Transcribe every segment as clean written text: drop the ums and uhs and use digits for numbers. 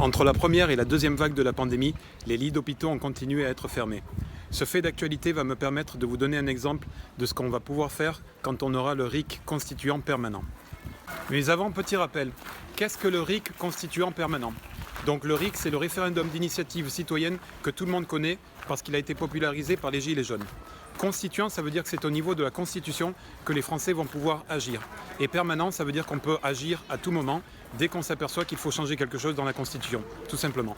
Entre la première et la deuxième vague de la pandémie, les lits d'hôpitaux ont continué à être fermés. Ce fait d'actualité va me permettre de vous donner un exemple de ce qu'on va pouvoir faire quand on aura le RIC constituant permanent. Mais avant, petit rappel, qu'est-ce que le RIC constituant permanent ? Donc le RIC, c'est le référendum d'initiative citoyenne que tout le monde connaît parce qu'il a été popularisé par les Gilets jaunes. Constituant, ça veut dire que c'est au niveau de la Constitution que les Français vont pouvoir agir. Et permanent, ça veut dire qu'on peut agir à tout moment, dès qu'on s'aperçoit qu'il faut changer quelque chose dans la Constitution, tout simplement.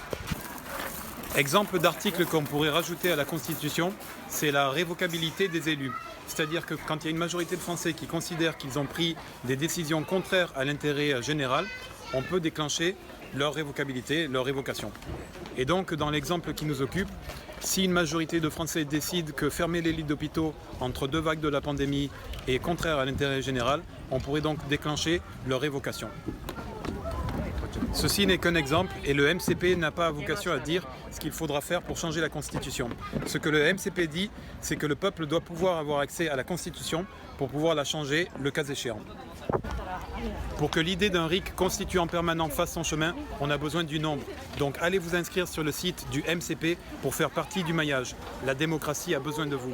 Exemple d'article qu'on pourrait rajouter à la Constitution, c'est la révocabilité des élus. C'est-à-dire que quand il y a une majorité de Français qui considèrent qu'ils ont pris des décisions contraires à l'intérêt général, on peut déclencher leur révocabilité, leur révocation. Et donc, dans l'exemple qui nous occupe, si une majorité de Français décide que fermer les lits d'hôpitaux entre deux vagues de la pandémie est contraire à l'intérêt général, on pourrait donc déclencher leur révocation. Ceci n'est qu'un exemple et le MCP n'a pas vocation à dire ce qu'il faudra faire pour changer la Constitution. Ce que le MCP dit, c'est que le peuple doit pouvoir avoir accès à la Constitution pour pouvoir la changer le cas échéant. Pour que l'idée d'un RIC constituant permanent fasse son chemin, on a besoin du nombre. Donc allez vous inscrire sur le site du MCP pour faire partie du maillage. La démocratie a besoin de vous.